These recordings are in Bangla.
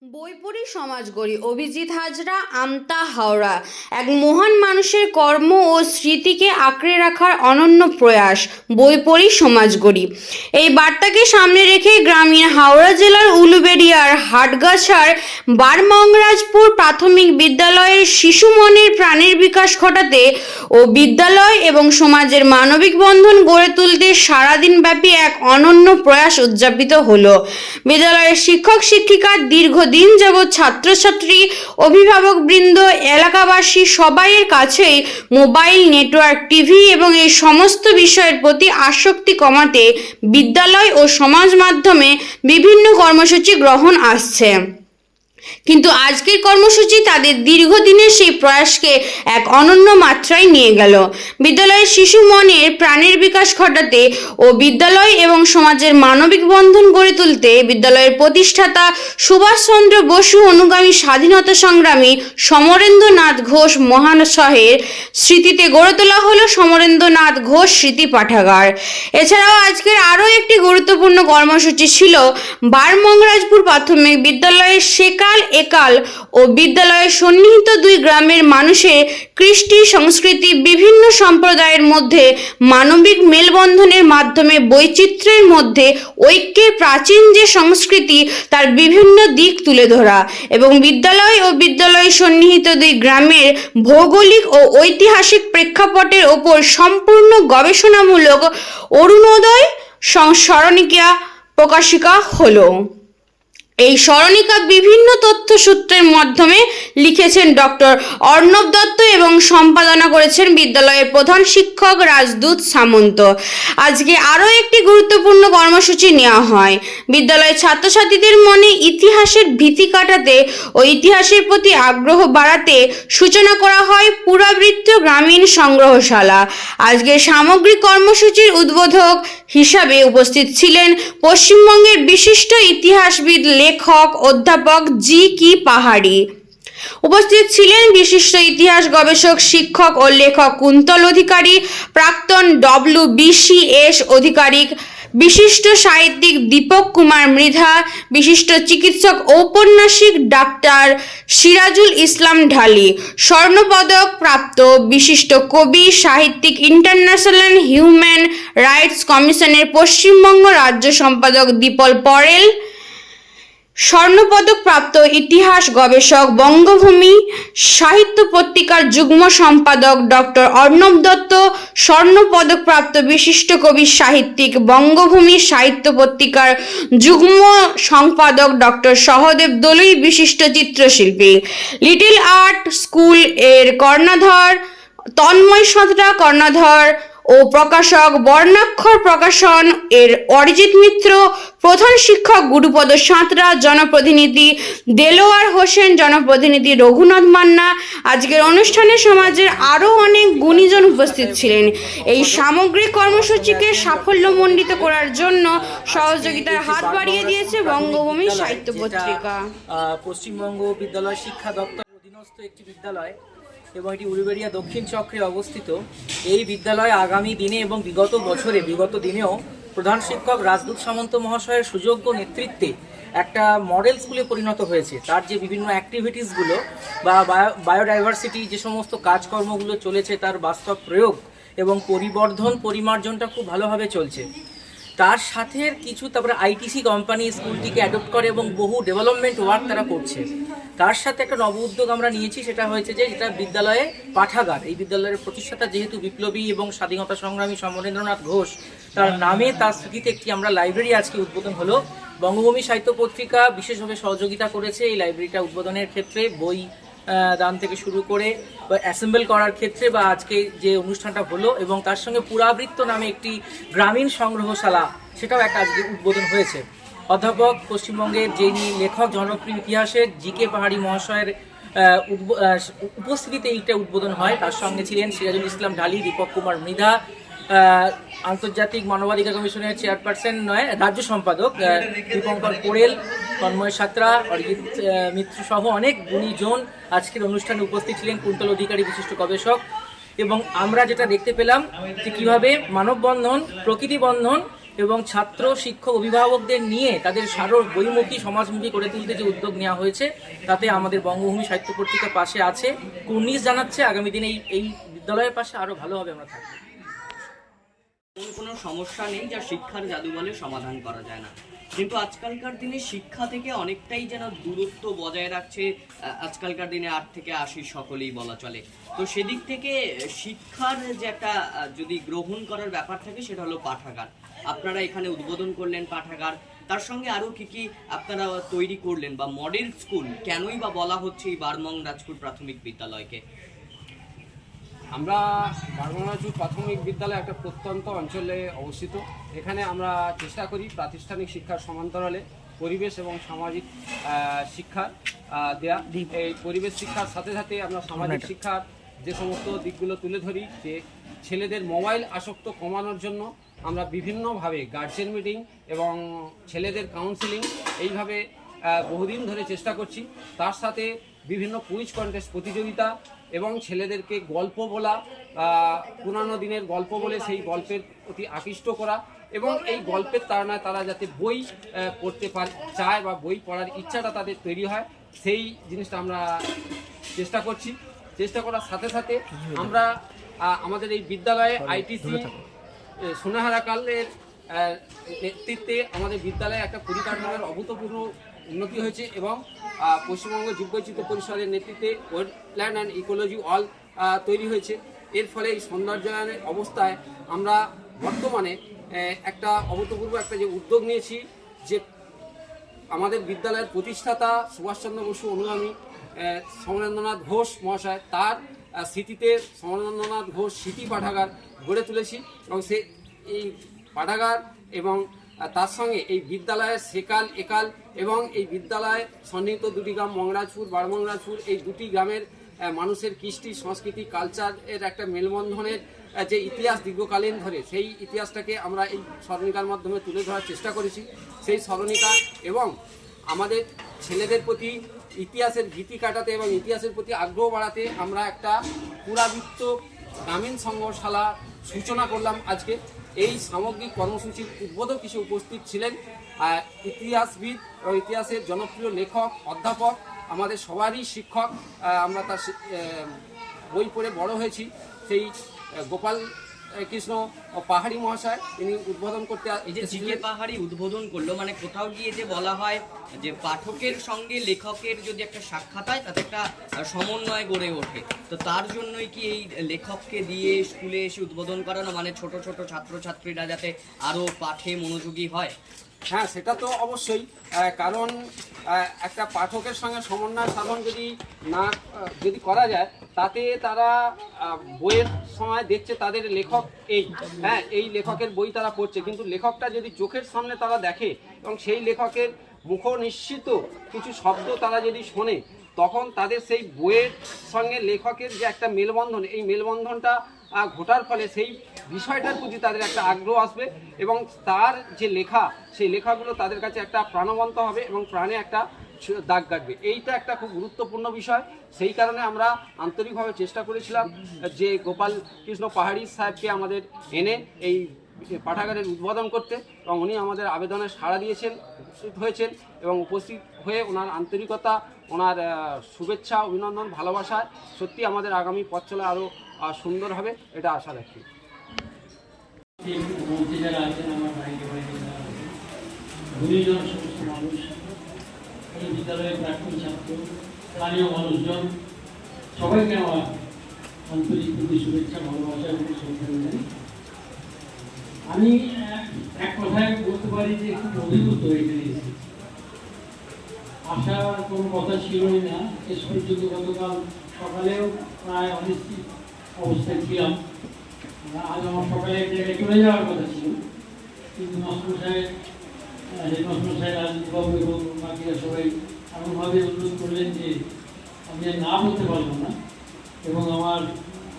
বই পড়ি সমাজ গড়ি। অভিজিৎ হাজরা, আমতা, হাওড়া। এক মহান মানুষের কর্ম ও স্মৃতিকে আঁকড়ে রাখার অনন্য প্রয়াস। বই পড়ি সমাজ গড়ি। এই বার্তাকে সামনে রেখে গ্রামীণ হাওড়া জেলার উলুবেড়িয়ার হাটগাছার বারমংরাজপুর প্রাথমিক বিদ্যালয়ের শিশু মনের প্রাণের বিকাশ ঘটাতে ও বিদ্যালয় এবং সমাজের মানবিক বন্ধন গড়ে তুলতে সারাদিনব্যাপী এক অনন্য প্রয়াস উদযাপিত হলো। বিদ্যালয়ের শিক্ষক শিক্ষিকা, দীর্ঘদিন যাবৎ ছাত্রছাত্রী, অভিভাবকবৃন্দ, এলাকাবাসী সবাইয়ের কাছেই মোবাইল, নেটওয়ার্ক, টিভি এবং এই সমস্ত বিষয়ের প্রতি আসক্তি কমাতে বিদ্যালয় ও সমাজ মাধ্যমে বিভিন্ন কর্মসূচি গ্রহণ আসছে। কিন্তু আজকের কর্মসূচি তাদের দীর্ঘদিনের সেই প্রয়াসকে এক অনন্য মাত্রায় নিয়ে গেল। বিদ্যালয়ের শিশু মনের প্রাণের বিকাশ ঘটাতে ও বিদ্যালয় এবং সমাজের মানবিক বন্ধন গড়ে তুলতে বিদ্যালয়ের প্রতিষ্ঠাতা সুভাষচন্দ্র বসু অনুগামী স্বাধীনতা সংগ্রামী সমরেন্দ্রনাথ ঘোষ মহাশয়ের স্মৃতিতে গড়ে তোলা হলো সমরেন্দ্রনাথ ঘোষ স্মৃতি পাঠাগার। এছাড়াও আজকের আরও একটি গুরুত্বপূর্ণ কর্মসূচি ছিল বারমংরাজপুর প্রাথমিক বিদ্যালয়ের সেকাল একাল ও বিদ্যালয়ের সন্নিহিত দুই গ্রামের মানুষের কৃষ্টি সংস্কৃতি, বিভিন্ন সম্প্রদায়ের মধ্যে মানবিক মেলবন্ধনের মাধ্যমে বৈচিত্র্যের মধ্যে ঐক্যের প্রাচীন যে সংস্কৃতি তার বিভিন্ন দিক তুলে ধরা এবং বিদ্যালয় ও বিদ্যালয় সন্নিহিত দুই গ্রামের ভৌগোলিক ও ঐতিহাসিক প্রেক্ষাপটের ওপর সম্পূর্ণ গবেষণামূলক অরুণোদয় স্মরণিকা প্রকাশিকা হলো। এই স্মরণিকা বিভিন্ন তথ্যসূত্রের মাধ্যমে লিখেছেন ডক্টর অর্ণব দত্ত এবং সম্পাদনা করেছেন বিদ্যালয়ের প্রধান শিক্ষক রাজদূত সামন্ত। আজকে আরও একটি গুরুত্বপূর্ণ কর্মসূচি নেওয়া হয়। বিদ্যালয়ের ছাত্রছাত্রীদের মনে ইতিহাসের ভীতি কাটাতে ও ইতিহাসের প্রতি আগ্রহ বাড়াতে সূচনা করা হয় পুরাবৃত্ত গ্রামীণ সংগ্রহশালা। আজকের সামগ্রিক কর্মসূচির উদ্বোধক হিসাবে উপস্থিত ছিলেন পশ্চিমবঙ্গের বিশিষ্ট ইতিহাসবিদ, লেখক, অধ্যাপক জি কি পাহাড়ি। উপস্থিত ছিলেন বিশিষ্ট ইতিহাস গবেষক, শিক্ষক ও লেখক কুন্তল অধিকারী, প্রাক্তন WBCS অধিকারিক, বিশিষ্ট সাহিত্যিক দীপক কুমার মৃধা, বিশিষ্ট চিকিৎসক ঔপন্যাসিক ডাক্তার সিরাজুল ইসলাম ঢালি, স্বর্ণপদক প্রাপ্ত বিশিষ্ট কবি, সাহিত্যিক, ইন্টারন্যাশনাল হিউম্যান রাইটস কমিশনের পশ্চিমবঙ্গ রাজ্য সম্পাদক দীপল পরেল, স্বর্ণপদক প্রাপ্ত ইতিহাস গবেষক, বঙ্গভূমি সাহিত্য পত্রিকার যুগ্ম সম্পাদক ডক্টর অর্ণব দত্ত, স্বর্ণপদক প্রাপ্ত বিশিষ্ট কবি, সাহিত্যিক, বঙ্গভূমি সাহিত্য পত্রিকার যুগ্ম সম্পাদক ডক্টর সহদেব দলুই, বিশিষ্ট চিত্রশিল্পী, লিটল আর্ট স্কুল এর কর্ণধার তন্ময় সাঁতরা কর্ণধার ও প্রকাশক বর্ণাক্ষর প্রকাশন এর অরিজিৎ মিত্র, প্রধান শিক্ষক গুরুপদ সাঁতরা, জনপ্রতিনিধি দেলোয়ার হোসেন, জনপ্রতিনিধি রঘুনাথ মান্না। আজকের অনুষ্ঠানে সমাজের আরও অনেক গুণীজন উপস্থিত ছিলেন। এই সামগ্রিক কর্মসূচিকে সাফল্যমণ্ডিত করার জন্য সহযোগিতার হাত বাড়িয়ে দিয়েছে বঙ্গভূমি সাহিত্য পত্রিকা। পশ্চিমবঙ্গ বিদ্যালয় শিক্ষা দপ্তরের অধীনস্থ একটি বিদ্যালয় এবং এটি উলুবেড়িয়া দক্ষিণ চক্রে অবস্থিত। এই বিদ্যালয় আগামী দিনে এবং বিগত দিনেও প্রধান শিক্ষক রাজদূত সামন্ত মহাশয়ের সুযোগ্য নেতৃত্বে একটা মডেল স্কুলে পরিণত হয়েছে। তার যে বিভিন্ন অ্যাক্টিভিটিসগুলো বা বায়োডাইভার্সিটি যে সমস্ত কাজকর্মগুলো চলেছে তার বাস্তব প্রয়োগ এবং পরিমার্জনটা খুব ভালোভাবে চলছে। তার সাথে কিছু তারপরে ITC কোম্পানি স্কুলটিকে অ্যাডপ্ট করে এবং বহু ডেভেলপমেন্ট ওয়ার্ক তারা করছে। তার সাথে একটা নব উদ্যোগ আমরা নিয়েছি, সেটা হয়েছে যে এটা বিদ্যালয়ে পাঠাগার। এই বিদ্যালয়ের প্রতিষ্ঠাতা যেহেতু বিপ্লবী এবং স্বাধীনতা সংগ্রামী সমরেন্দ্রনাথ ঘোষ, তার নামে তার স্মৃতিতে একটি আমরা লাইব্রেরি আজকে উদ্বোধন হলো। বঙ্গভূমি সাহিত্য পত্রিকা বিশেষভাবে সহযোগিতা করেছে এই লাইব্রেরিটা উদ্বোধনের ক্ষেত্রে, বই দান থেকে শুরু করে অ্যাসেম্বল করার ক্ষেত্রে বা আজকে যে অনুষ্ঠানটা হলো, এবং তার সঙ্গে পুরাবৃত্ত নামে একটি গ্রামীণ সংগ্রহশালা, সেটাও একটা আজকে উদ্বোধন হয়েছে। অধ্যাপক, পশ্চিমবঙ্গের যিনি লেখক, জনপ্রিয় ইতিহাসের জি কে পাহাড়ি মহাশয়ের উপস্থিতিতে এইটা উদ্বোধন হয়। তার সঙ্গে ছিলেন সিরাজুল ইসলাম ঢালি, দীপক কুমার মৃধা, আন্তর্জাতিক মানবাধিকার কমিশনের চেয়ারপারসন রাজ্য সম্পাদক দীপঙ্কর পোড়েল, তন্ময় সাঁতরা, অরিজিৎ মিত্র সহ অনেক গুণীজন আজকের অনুষ্ঠানে উপস্থিত ছিলেন, কুন্তল অধিকারী বিশিষ্ট গবেষক। এবং আমরা যেটা দেখতে পেলাম যে কীভাবে মানববন্ধন, প্রকৃতি বন্ধন এবং ছাত্র শিক্ষক অভিভাবকদের নিয়ে তাদের বইমুখী সমাজমুখী করে তুলতে যে উদ্যোগ নেওয়া হয়েছে তাতে আমাদের বঙ্গভূমি সাহিত্য পত্রিকার পাশে আছে, কুর্নিশ জানাচ্ছে আগামী দিনে এই বিদ্যালয়ের পাশে আরও ভালোভাবে আমরা থাকবো। কোনো সমস্যা নেই যা শিক্ষার জাদু বলে সমাধান করা যায় না, কিন্তু আজকালকার দিনে শিক্ষা থেকে অনেকটাই যেন দূরত্ব বজায় রাখছে আজকালকার দিনে 8 থেকে 80 সকলেই বলা চলে। তো সেদিক থেকে শিক্ষার যে একটা যদি গ্রহণ করার ব্যাপার থাকে সেটা হলো পাঠাগার। আপনারা এখানে উদ্বোধন করলেন পাঠাগার, তার সঙ্গে আরও কি আপনারা তৈরি করলেন বা মডেল স্কুল কেনই বা বলা হচ্ছে এই বারমংরাজপুর প্রাথমিক বিদ্যালয়কে? আমরা বারমংরাজপুর প্রাথমিক বিদ্যালয় একটা প্রত্যন্ত অঞ্চলে অবস্থিত। এখানে আমরা চেষ্টা করি প্রাতিষ্ঠানিক শিক্ষার সমান্তরালে পরিবেশ এবং সামাজিক শিক্ষা দেয়া। এই পরিবেশ শিক্ষার সাথে সাথে আমরা সামাজিক শিক্ষার যে সমস্ত দিকগুলো তুলে ধরি, যে ছেলেদের মোবাইল আসক্ত কমানোর জন্য আমরা বিভিন্নভাবে গার্জেন মিটিং এবং ছেলেদের কাউন্সিলিং এইভাবে বহুদিন ধরে চেষ্টা করছি। তার সাথে বিভিন্ন কুইজ কন্টেস্ট প্রতিযোগিতা এবং ছেলেদেরকে গল্প বলা, পুরানো দিনের গল্প বলে সেই গল্পের প্রতি আকৃষ্ট করা এবং এই গল্পের তাড়নায় তারা যাতে বই পড়তে চায় বা বই পড়ার ইচ্ছাটা তাদের তৈরি হয়, সেই জিনিসটা আমরা চেষ্টা করছি। চেষ্টা করার সাথে সাথে আমরা আমাদের এই বিদ্যালয়ে আইটিসি সোনাহারা কালের নেতৃত্বে আমাদের বিদ্যালয়ে একটা পরিকাঠামোর অভূতপূর্ব উন্নতি হয়েছে এবং পশ্চিমবঙ্গ জীববৈচিত্র্য পরিষদের নেতৃত্বে ওয়েটল্যান্ড অ্যান্ড ইকোলজি ওয়াল তৈরি হয়েছে। এর ফলে এই সৌন্দর্যায়নের অবস্থায় আমরা বর্তমানে একটা অভূতপূর্ব একটা যে উদ্যোগ নিয়েছি, যে আমাদের বিদ্যালয়ের প্রতিষ্ঠাতা সুভাষচন্দ্র বসু অনুগামী সমরেন্দ্রনাথ ঘোষ মহাশয়, তার স্মৃতিতে সমরেন্দ্রনাথ ঘোষ স্মৃতি পাঠাগার গড়ে তুলেছি এবং এই পাঠাগার এবং তার সঙ্গে এই বিদ্যালয়ের সেকাল একাল এবং এই বিদ্যালয় সন্নিহিত দুটি গ্রাম মংরাজপুর বারমংরাজপুর, এই দুটি গ্রামের মানুষের কৃষ্টি সংস্কৃতি কালচারের একটা মেলবন্ধনের যে ইতিহাস দীর্ঘকালীন ধরে, সেই ইতিহাসটাকে আমরা এই স্মরণিকার মাধ্যমে তুলে ধরার চেষ্টা করেছি। সেই স্মরণিকা এবং আমাদের ছেলেদের প্রতি ইতিহাসের ভীতি কাটাতে এবং ইতিহাসের প্রতি আগ্রহ বাড়াতে আমরা একটা পুরাবৃত্ত গ্রামীণ সংগ্রহশালা সূচনা করলাম আজকে। এই সামগ্রিক কর্মসূচির উদ্বোধক হিসেবে উপস্থিত ছিলেন ইতিহাসবিদ ও ইতিহাসের জনপ্রিয় লেখক, অধ্যাপক, আমাদের সবারই শিক্ষক, আমরা তার বই পড়ে বড় হয়েছি, সেই গোপাল কৃষ্ণ পাহাড়ি মহাশয়, তিনি উদ্বোধন করতে। এই যে জিকে পাহাড়ি উদ্বোধন করলো, মানে কোথাও গিয়ে যে বলা হয় যে পাঠকের সঙ্গে লেখকের যদি একটা সাক্ষাৎ হয় তাতে একটা সমন্বয় গড়ে ওঠে, তো তার জন্যই কি এই লেখককে দিয়ে স্কুলে এসে উদ্বোধন করানো, মানে ছোট ছোট ছাত্রছাত্রীরা যাতে আরও পাঠে মনোযোগী হয়? হ্যাঁ, সেটা তো অবশ্যই, কারণ একটা পাঠকের সঙ্গে সমন্বয় সাধন যদি করা যায়, তাতে তারা বইয়ের সময় দেখছে তাদের লেখক এই লেখকের বই তারা পড়ছে, কিন্তু লেখকটা যদি চোখের সামনে তারা দেখে এবং সেই লেখকের মুখ নিঃসৃত কিছু শব্দ তারা যদি শোনে, তখন তাদের সেই বইয়ের সঙ্গে লেখকের যে একটা মেলবন্ধন, এই মেলবন্ধনটা ঘটার ফলে সেই বিষয়টার প্রতি তাদের একটা আগ্রহ আসবে এবং তার যে লেখা, সেই লেখাগুলো তাদের কাছে একটা প্রাণবন্ত হবে এবং প্রাণে একটা দাগ কাটবে। এইটা একটা খুব গুরুত্বপূর্ণ বিষয়। সেই কারণে আমরা আন্তরিকভাবে চেষ্টা করেছিলাম যে গোপাল কৃষ্ণ পাহাড়ি সাহেবকে আমাদের এনে এই পাঠাগারের উদ্বোধন করতে, এবং উনি আমাদের আবেদনে সাড়া দিয়েছেন, উপস্থিত হয়েছেন এবং উপস্থিত হয়ে ওনার আন্তরিকতা, ওনার শুভেচ্ছা, অভিনন্দন, ভালোবাসায় সত্যি আমাদের আগামী পথ চলা আরও সুন্দর হবে, এটা আশা রাখি। এই বিদ্যালয়ের প্রাক্তন ছাত্র, স্থানীয় মানুষজন, সবাইকে আমার আন্তরিক শুভেচ্ছা, ভালোবাসা এবং শ্রদ্ধা জানাই। আমি এক কথায় বলতে পারি যে একটু অভিভূত হয়ে গেছি। আসার কোনো কথা ছিলই না, শেষ পর্যন্ত গতকাল সকালেও প্রায় অনিশ্চিত অবস্থায় ছিলাম। আজ আমার সকালে এক জায়গায় চলে যাওয়ার কথা ছিল, কিন্তু মাস্টারমশাই, হেডমাস্টারমশাই, রাজনীতিবাবু এবং বাকিরা সবাই এমনভাবে অনুরোধ করলেন যে আমি না বলতে পারলাম না, এবং আমার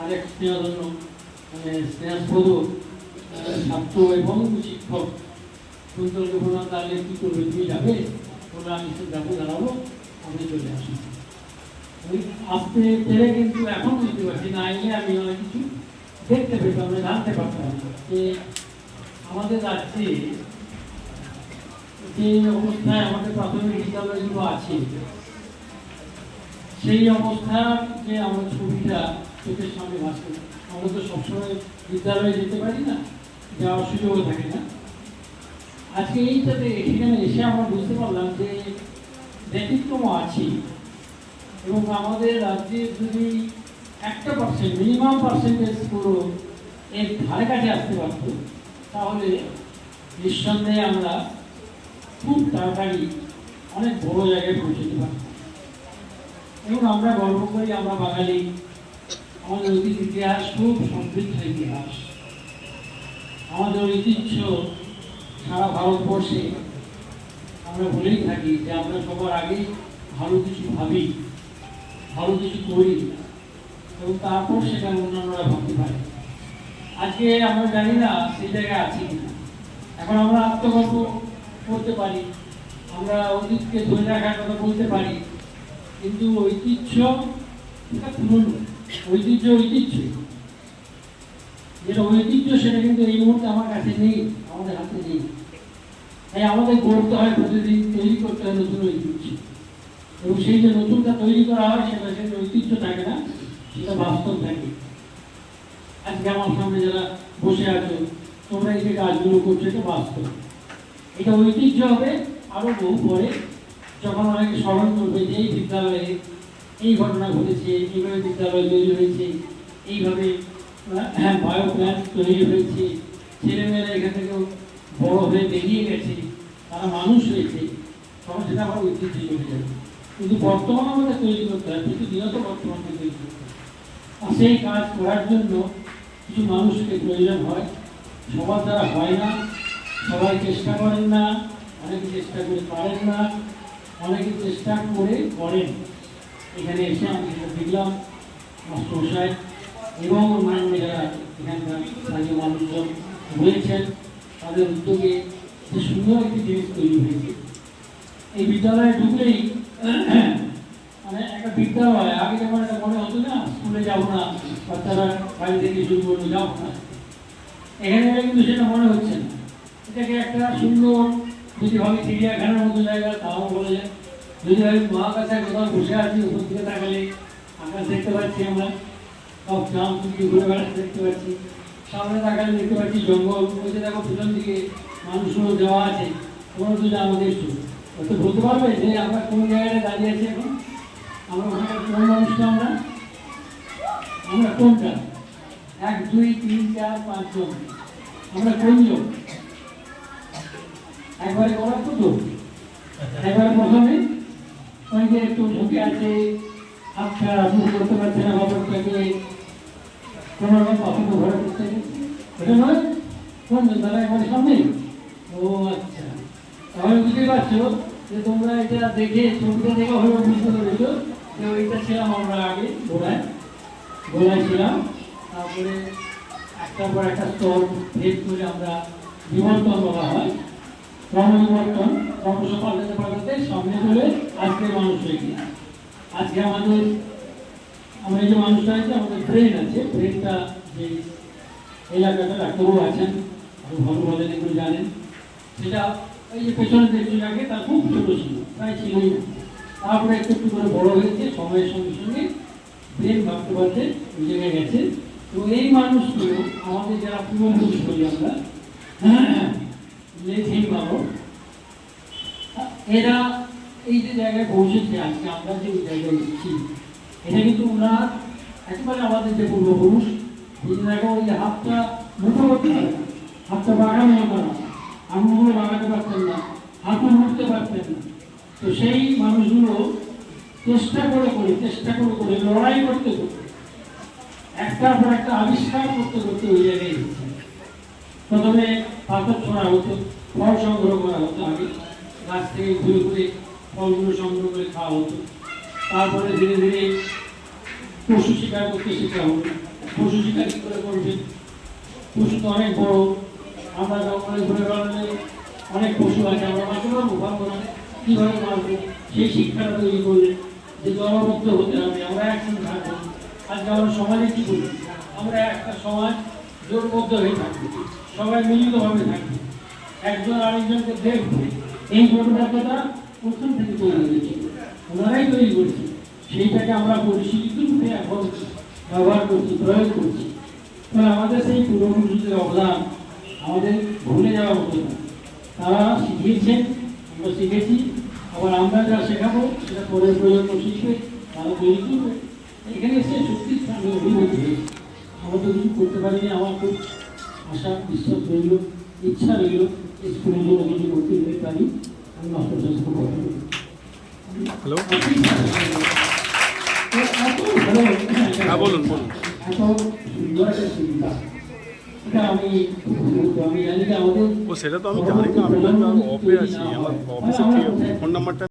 আরেক স্নেহধন্য স্নেহাস্পদ ছাত্র এবং শিক্ষক কুন্তল দেবনাথ, তাহলে কী করবে, তুমি যাবে? বলে আমি যাবো, দাঁড়াবো, আমি চলে আসি। আসতে পেরে কিন্তু এখন বুঝতে পারছি না, এলে আমি অনেক কিছু দেখতে পেতাম, জানতে পারতাম যে আমাদের রাজ্যে যে অবস্থায় আমাদের প্রাথমিক বিদ্যালয়গুলো আছে, সেই অবস্থার যে আমরা ছবিটা চোখের সামনে ভাসে। আমরা তো সবসময় বিদ্যালয়ে যেতে পারি না, যাওয়ার সুযোগও থাকে না। আজকে এইটাতে এখানে এসে আমরা বুঝতে পারলাম যে ব্যতিক্রম আছে, এবং আমাদের রাজ্যে যদি 1% মিনিমাম পার্সেন্টেজ পুরো এর ধারে কাছে আসতে পারত, তাহলে নিঃসন্দেহে আমরা খুব তাড়াতাড়ি অনেক বড় জায়গায় পৌঁছতে পারতাম। এবং আমরা গর্ব করি, আমরা বাঙালি, আমাদের অতীত ইতিহাস খুব সমৃদ্ধ ইতিহাস। আমাদের ঐতিহ্য সারা ভারতবর্ষে আমরা বলেই থাকি যে আমরা সবার আগে ভালো কিছু ভাবি, ভালো কিছু করি, এবং তারপর সেটা অন্যান্যরা ভাবতে পারে। আজকে আমরা জানি না সেই জায়গায় আছি কিনা। এখন আমরা আত্মগর্ব করতে পারি, আমরা অতীতকে ধরে রাখার কথা বলতে পারি, কিন্তু ঐতিহ্য এটা পুরনো। ঐতিহ্য যেটা ঐতিহ্য সেটা কিন্তু এই মুহূর্তে আমার কাছে নেই, আমাদের হাতে নেই। তাই আমাদের গড়তে হয়, প্রতিদিন তৈরি করতে হয় নতুন ঐতিহ্য, এবং সেই যে নতুনটা তৈরি করা হয় সেটা সেটা ঐতিহ্য থাকে না, সেটা বাস্তব থাকে। আজকে আমার সামনে যারা বসে আছো, তোমরা এই যে কাজগুলো করছো, এটা বাস্তব। এটা ঐতিহ্য হবে আরো বহু পরে, যখন অনেকে স্মরণ করবে যে এই বিদ্যালয়ে এই ঘটনা ঘটেছে, এইভাবে বিদ্যালয় তৈরি হয়েছে, এইভাবে বায়ো প্ল্যান্ট তৈরি হয়েছে, ছেলেমেয়েরা এখান থেকেও বড় হয়ে বেরিয়ে গেছে, তারা মানুষ হয়েছে, তখন সেটা আমার ঐতিহ্য চলে যাবে। কিন্তু বর্তমান আমাদের তৈরি করতে হয়, প্রতিনিয়ত বর্তমানকে তৈরি করতে হয়। আর সেই কাজ করার জন্য কিছু মানুষকে প্রয়োজন হয়, সবার দ্বারা হয় না, সবাই চেষ্টা করেন না, অনেকে চেষ্টা করে পারেন না, অনেকে চেষ্টা করে করেন। এখানে এসে আমি দেখলাম মাস্টারমশাই এবং অন্যান্য যারা এখানকার স্থানীয় মানুষজন রয়েছেন, তাদের উদ্যোগে যে সুন্দর একটি জিনিস তৈরি হয়েছে। এই বিদ্যালয়ে ঢুকলেই মানে একটা বিদ্যালয়, আগে যেমন একটা মনে হতো না স্কুলে যাবো না, বাচ্চারা বাড়ি থেকে শুরু করবো, যাবো না, এখানে কিন্তু সেটা মনে হচ্ছে না। এটাকে একটা সুন্দর, যদি ভাবি চিড়িয়াখানার মতো জায়গা তাও বলা যায়, যদি ভাবি মহাকাশে কোথাও বসে আছি, উপর দিকে তাকালে আকাশ দেখতে পাচ্ছি, আমরা সব গ্রাম থেকে ঘুরে বেড়াতে দেখতে পাচ্ছি, সামনে তাকালে দেখতে পাচ্ছি জঙ্গল, ওই যে দেখো পিছন দিকে মানুষগুলো দেওয়া আছে, তোমরা তো জানো দেখছো। তো বলতে পারবে যে আমরা কোন জায়গায় দাঁড়িয়ে আছি এখন? আমরা ওখানে কোন মানুষটা, আমরা কোনটা? 1 2 3 4 5 জন, আমরা কোনজন? একবারে করার তো একবারে প্রথমে ওই যে একটু ঝুঁকে আছে, হাতটা মুখ করতে পারছে না, বাবরটাকে কোনো রকম পাথরকে ঘরে করতে গেছে, ওটা নয় কোনজন? তারা একবারে সামনে। ও আচ্ছা, তাহলে বুঝতে পারছো যে তোমরা এটা দেখে, ছবিটা দেখে হয়তো বুঝতে পেরেছো যে ওইটা ছিলাম আমরা আগে গোলায় ছিলাম। তারপরে একটার পর একটা স্তর ভেদ করে আমরা বিবর্তন বলা হয়, ক্রমবিবর্তন, ক্রমশ পাল্টাতে পাল্টাতে সামনে চলে আজকে মানুষ হয়ে গিয়ে। আজকে আমাদের আমরা এই যে মানুষটা আছে, আমাদের ব্রেন আছে, ব্রেনটা যে এলাকাটা ডাক্তারবাবু আছেন, আরো ভালো বলেন, এগুলো জানেন, সেটা এই যে পেছনে দেখতে লাগে তার খুব ছোট ছিল, প্রায় ছিলই না। তারপরে একটু একটু করে বড় হয়েছে, সময়ের সঙ্গে সঙ্গে ব্রেন ভাবতে পারতে ওই জায়গায় গেছে। তো এই মানুষগুলো আমাদের যারা পূর্বপুরুষ করি আমরা, এরা এই যে জায়গায় পৌঁছেছে, আজকে আমরা যে জায়গায় এসেছি, এটা কিন্তু ওনার একেবারে আমাদের যে পূর্বপুরুষ, দেখো ওই যে হাতটা মুঠো করতে পারে না, হাতটা বাগানো হতো না, আঙুলগুলো বাগাতে পারতেন না, হাঁটু উঠতে পারতেন না। তো সেই মানুষগুলো চেষ্টা করে লড়াই করতে একটার পর একটা আবিষ্কার করতে ওই জায়গায় এসেছে। প্রথমে পাথর ছোঁড়া হতো, ফল সংগ্রহ করা হতো, আগে গাছ থেকে ঘুরে ফলগুলো সংগ্রহ করে খাওয়া হতো। তারপরে ধীরে ধীরে পশু শিকার করতে শেখা হতো। পশু শিকার কি করে করবে? পশু তো অনেক বড়, আমরা জঙ্গলে ঘুরে বেড়ালে অনেক পশু আছে, আমরা মারতে পারবো, পারবো না, কীভাবে মারবো? সেই শিক্ষাটা তৈরি করলে যে দলবদ্ধ হতে হবে, আমরা একসঙ্গে থাকবো। আজকে আমরা সমাজে কী করি? আমরা একটা সমাজ জোটবদ্ধ হয়ে থাকবে, সবাই মিলিতভাবে থাকবে, একজন আরেকজনকে দেখবে। এই জোটবদ্ধতা প্রথম থেকে তৈরি হয়েছে, ওনারাই তৈরি করেছে। সেইটাকে আমরা পরিশীলিত রূপে এখন ব্যবহার করছি, প্রয়োগ করছি। ফলে আমাদের সেই পূর্বপুরুষদের অবদান আমাদের ভুলে যাওয়া মতো না। তারা শিখিয়েছেন, আমরা শিখেছি, আবার আমরা যা শেখাবো সেটা পরের প্রজন্ম শিখবে, তারা তৈরি করবে। এখানে এসে সত্যি আমি অভিভূত হয়েছি। আমরা তো কিছু করতে পারিনি, আমার খুব আশা বিশ্বাস রইল, ইচ্ছা রইল স্কুলের জন্য কিছু করতে পারি। আমি মাস্টার সাথে কথা বলি। হ্যালো, হ্যাঁ বলুন। এত সুন্দর একটা সুবিধা, এটা আমি জানি যে আমাদের ও সেটা তো আমি জানি না, আমি অফে আছি, আমার অফিসের থেকে ফোন নাম্বারটা